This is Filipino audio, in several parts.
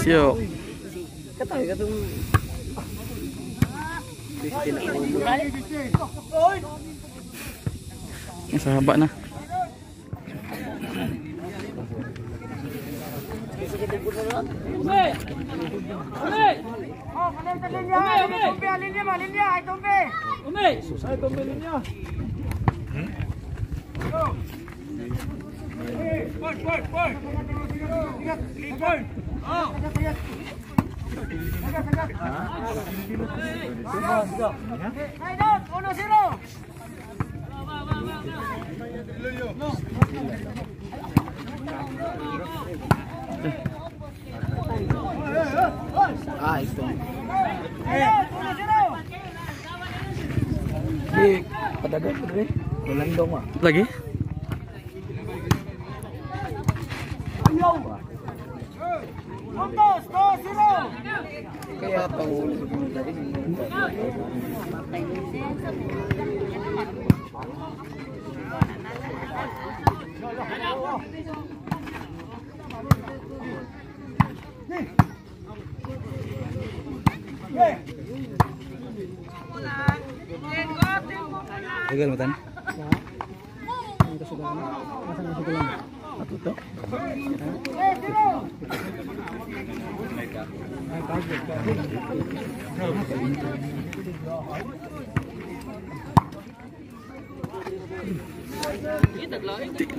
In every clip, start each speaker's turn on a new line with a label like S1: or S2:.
S1: Yuk. Ini sahabat nah. Itu. Pedagang bener bulan dong mah. Lagi? Kayak tahu. Gagal matan.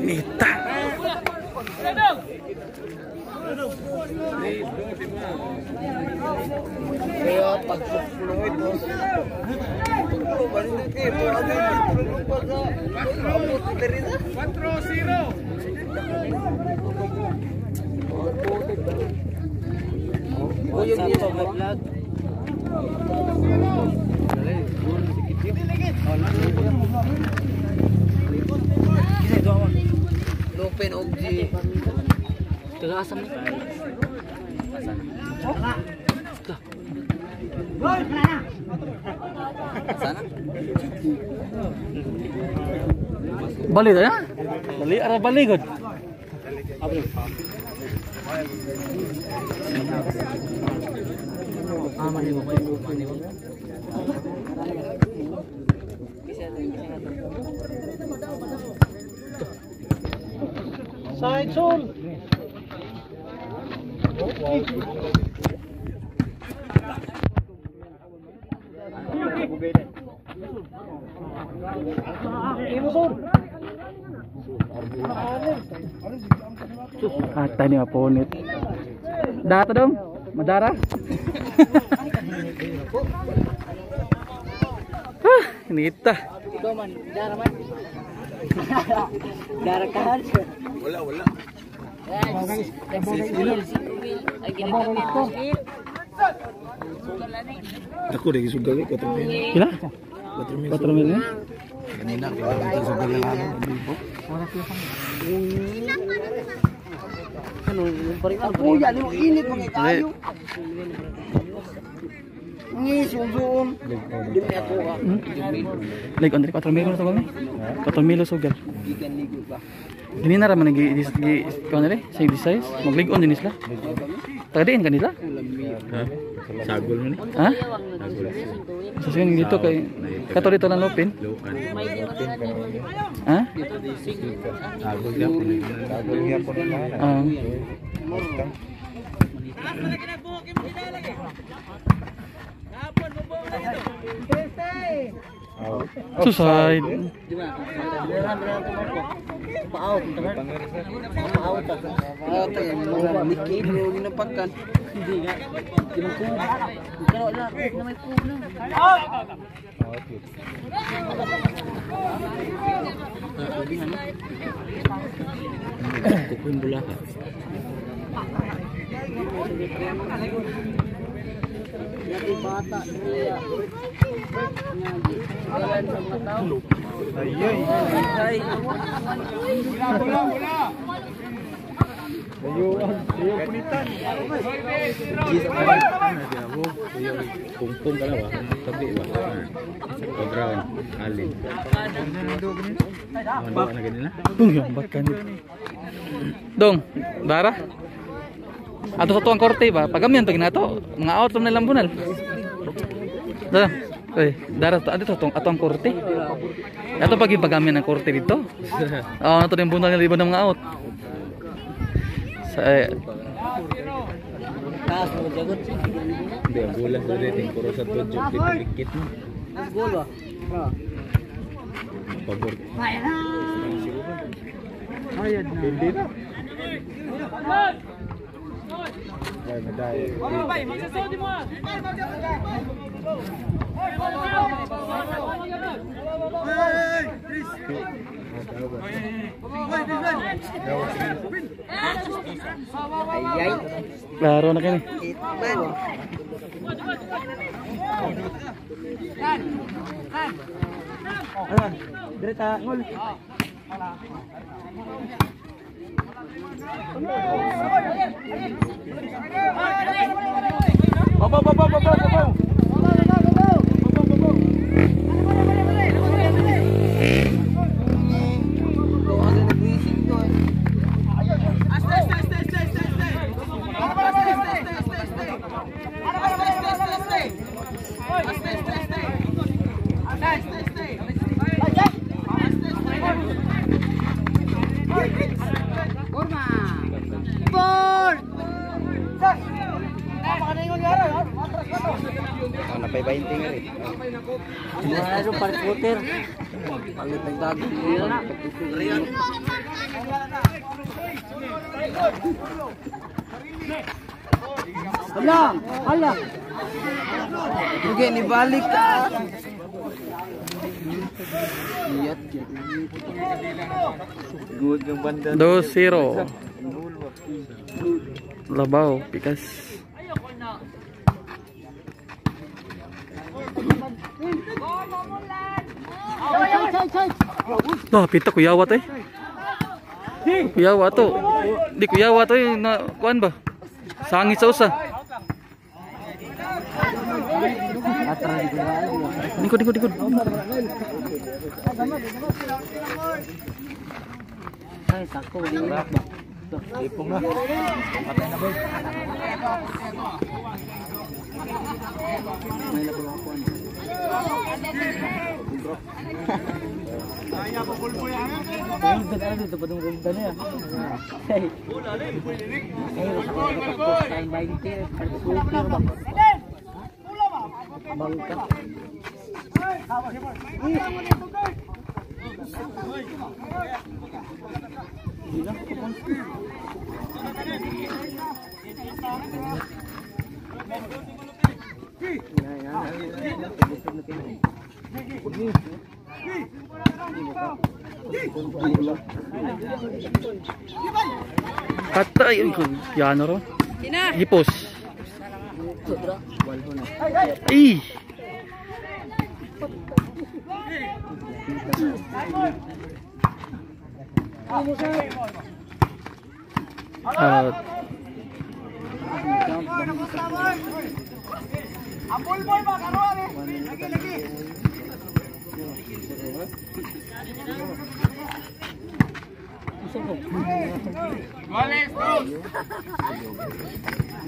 S1: Nita. Kaya pagpupulong ito. Balik dito, ano yung pagpupulong sa 4-0. Oh, yung dito vlog. Lopen og di. Tagasam ni. Sana. Balik ya? Balik arah balik god. Mani mo. Side zone. Kata ni aponit. Data dong, madara. Nita.
S2: Dara man. Dara kan?
S1: Wala. Aku udah sudah ke 4 mil. Kila? 4 mil. Kanina kita sudah lalu ibu.
S2: Ano, oh, yan yung init mga kayo. Ngisum-sum. Dumi ako ka.
S1: Like on 4 mil sa kami. 4 mil sugar.
S2: Gikan ligo ba?
S1: Gini na raman gi kuan re, save size. Maglig-on din isla. Tagadiin kanila?
S3: Sagol man ni.
S1: Ha? Sa sing dito kay kato dito lang lopin. Ha?
S3: Sagol gyapon. Sagol gyapon na. Suicide.
S2: Paawat teman. Paawat ta. Paawat yang mga Mickey bro ginapakan. Hindi nga. Ginako. Pero wala na may kuno.
S3: Kupin bola ka.
S2: Jadi bata dia. Jalan sama tahu. Ay. Bola.
S3: Ayo punitan. Pungpung kana ba? Tabi ba? Pagrawin alin. Ano na ganila?
S1: Yung bakan. Dong, darah.
S4: Ato sa tuang korte ba? Pagamian to ginato, mga out na lambunal. Dara. Dara to adto atong korte. Ato pagamian ng korte dito. Nato yung bunal nila iba ng mga out. Sa
S2: Taas mo jagot.
S3: Hindi, ang bola sa rating. Puro sa tudyo. Dikit mo.
S2: Gol ba?
S3: Pabor.
S2: Ayad na.
S3: Hindi na. Ay, medaya.
S2: Ayay.
S4: klaro na kini.
S2: Itman. Ayan, direta ngol.
S3: Napay 20 nga rin.
S2: Wala yung parikuter. Palit ng dago. Hala! Hala! Sige, nibalik ka! Iyat yun.
S3: Good yung banda.
S4: 2-0. Labaw, pikas. Pita kuyawa to eh. Kuyawa to. Di kuyawa to eh. Na, kuan ba? Sangit sa usa. Dikod.
S2: Ay, sakto.
S3: Ipong na. Patay na boy.
S2: May napulakuan. Dito pa itong ganda niya. Ay, masakot ka tapos tayo 20. Super ba? Bangka.
S4: Patay. Yano ro. Hipos. Ih.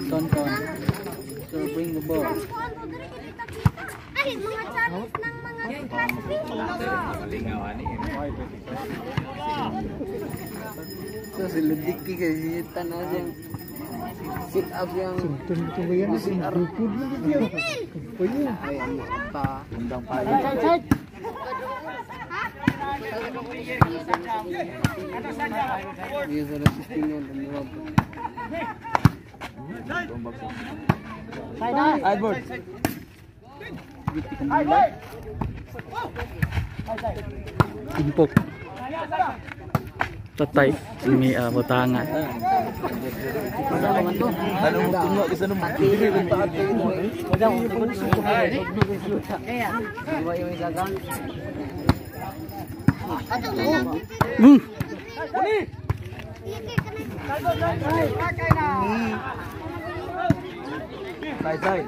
S2: Ton. So bring the ball.
S5: Ay, mga challenge ng mga classmates.
S2: So si Ludiki kasi tanah yang sit up yang mesin arukud dia. Ay, apa? Undang pagi. Dia sudah sistemnya dan luar. Sideboard.
S4: Impok. Tatay. Ini botangan.
S3: Ano mo tungo kasi nung Side.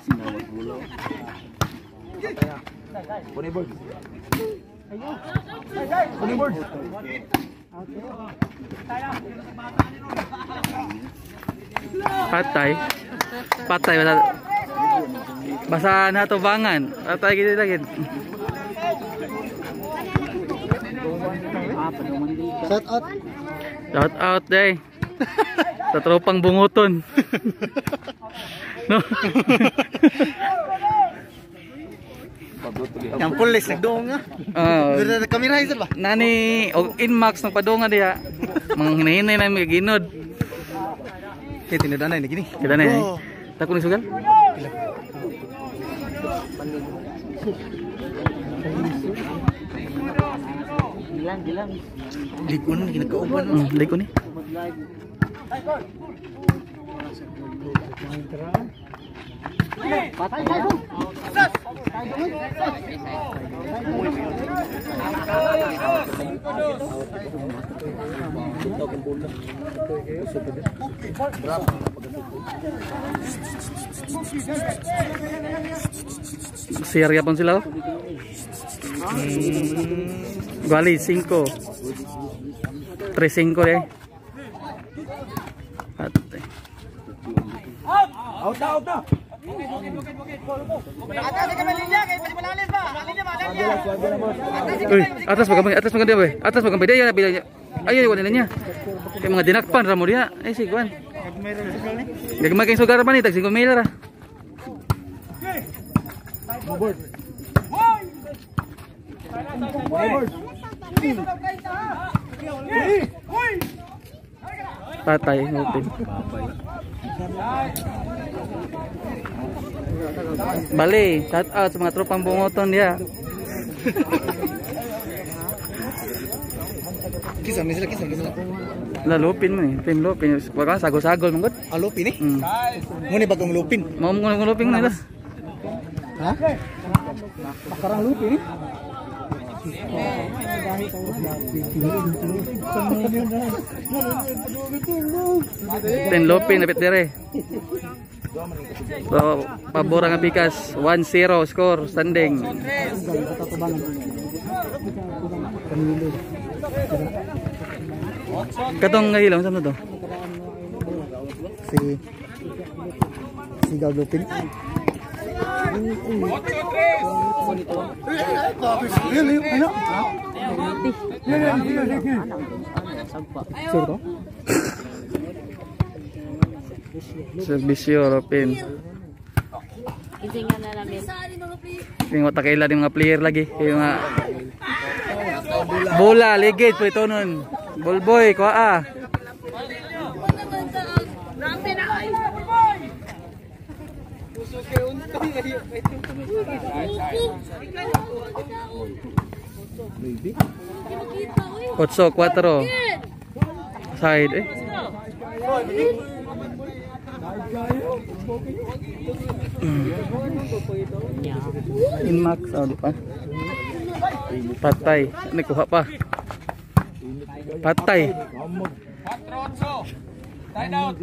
S3: Sinawag bulo. Puni board.
S4: Patay. Patay basa na tubangan. Patay gid lagi.
S2: Shout out.
S4: Shout out day. Sa tropang bunguton. No.
S2: Yang pulis nagdoong nga. Dura kamera isa ba?
S4: Nani og Inmax nagpadunga diha. Mga hinahinay na may ginod.
S2: Kaya tinadanay na gini.
S4: Kita na eh. Takon ni sugal.
S2: Gilang. Likon ginagkauban.
S4: Liko ni. Siya pun sila. Gali 5. 3-5 deh.
S1: Out na.
S4: Uy, atas maganda ba? Atas maganda dia na bilangnya. Ayo ko nilanya. Kay mga dinakpan ra mo diha. Ay si kuan. Gagmay kay sugar pa ni tag 5 mil ra. Patay ngupin. Bali, shout out sa mga tropang bungoton dia.
S2: Kisah sila.
S4: La lupin mo ni, tim lupin. Wala sagol-sagol mong gud.
S2: Lupin eh? Muna bagong lupin.
S4: Mau mo lupin nila.
S2: Ha? Pakarang lupin eh?
S4: Ten lupin napit dire. So, pabor ang pikas 1-0 score standing. Katong ngahilaw sa to?
S2: Si Gaglupin.
S4: Serbisyo Lupin.
S5: Isingan na namin.
S4: Yung matakaila din mga player lagi. Yung mga bola, ligid po ito nun. Bolboy, kuha Otso, 4. Side eh. Inmax, di pa. Patay, nakuha pa. Patay.
S1: 4-8. Tie down.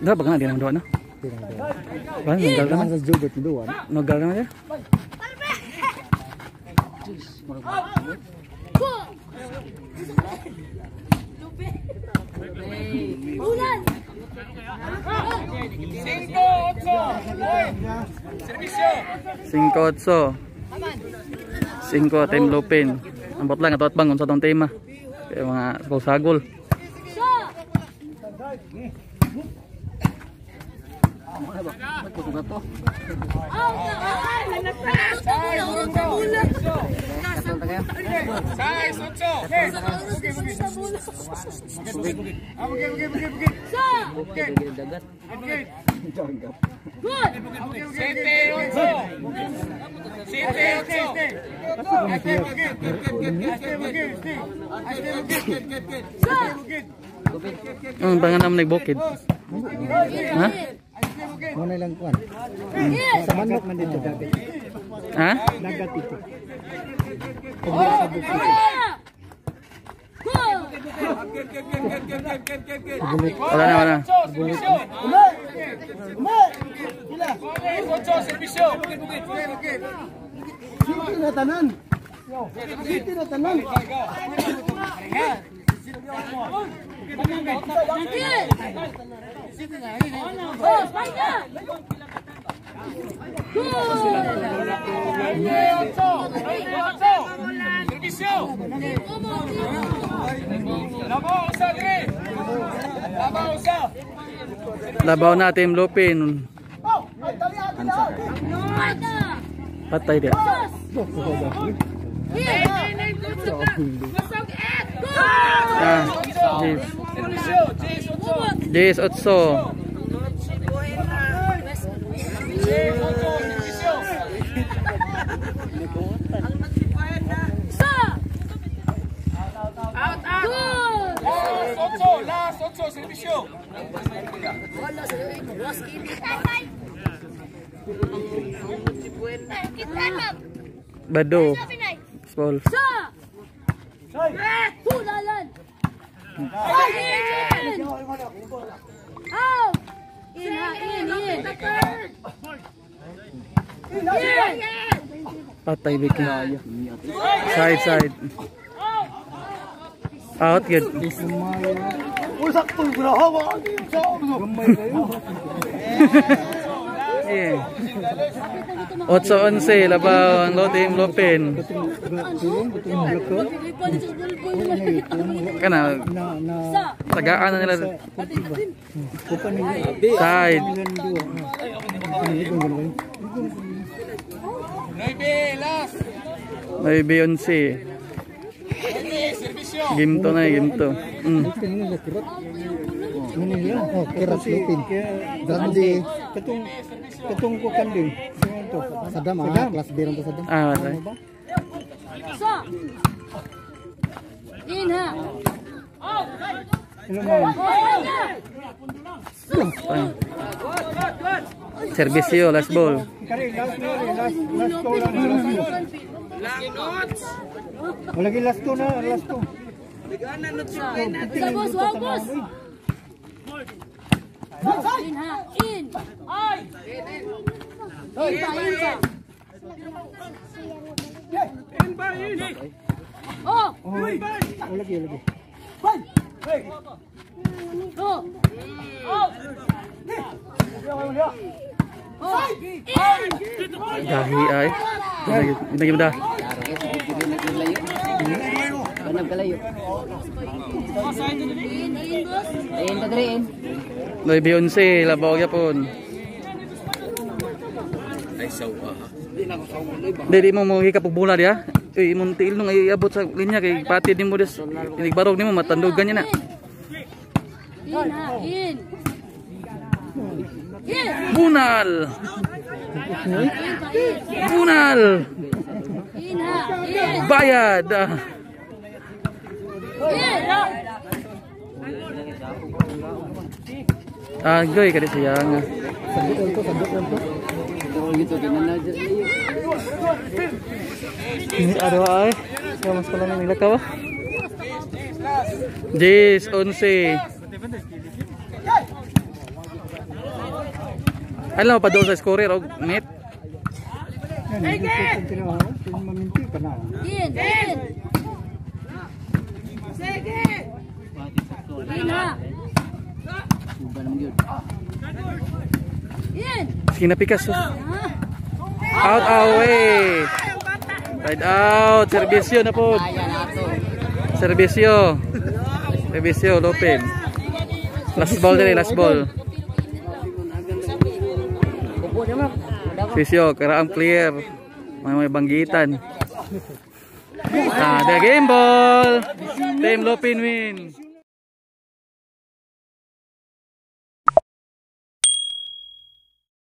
S4: Dah bagaimana dia nang na? Bang, nanggal naman.
S2: Sa Jobert doon.
S4: Nanggal naman dia.
S5: Ulan!
S4: 5-8. 5 Team Lupin. Ambot lang ato at bang sa tong tema. Kaya mga sagol. Ang panganam nagbukid. Ha?
S2: Muna lang kuan. Sa manok man dito dagat.
S4: Ha?
S2: Dagat ito.
S4: Wala na. Labaw na Team Lupin. Patay dia. Jace Otso. Bado. Ball. Patay Vicky. Side. Out good. Eh. 8-11 labaw ang Team Lupin. Kana tagaan na nila. Side. 9-11. Game to.
S2: Keras Lupin. Grande. Katong ko kanding. Sadam kelas B ron Sadam.
S4: Wala.
S5: Inha.
S4: Servisyo, last ball.
S2: Lagi last two.
S5: Bagus. Inha. In. Oh.
S2: Lagi.
S4: Dahi ay. Gimana dah?
S2: Banab kalayo. In kadrein.
S4: 9-11 labaw gyapon. Di mo hikap og bola dia. Imong tiil nung iabot sa linya kay patid nimo des. Inigbarog nimo matandugan niya na.
S5: In.
S4: Bunal. Bayad. Agoy kada sayang. Ini ada ay. Sama sekolah ni nila ka. Jace 11. Alam pa doon sa scorer og net. Kinapikas. Out away. Side out. Servisyo na po. Servisyo Lupin. Last ball dire, last ball. Servisyo karaang clear. May banggitan. The game ball. Team Lupin win.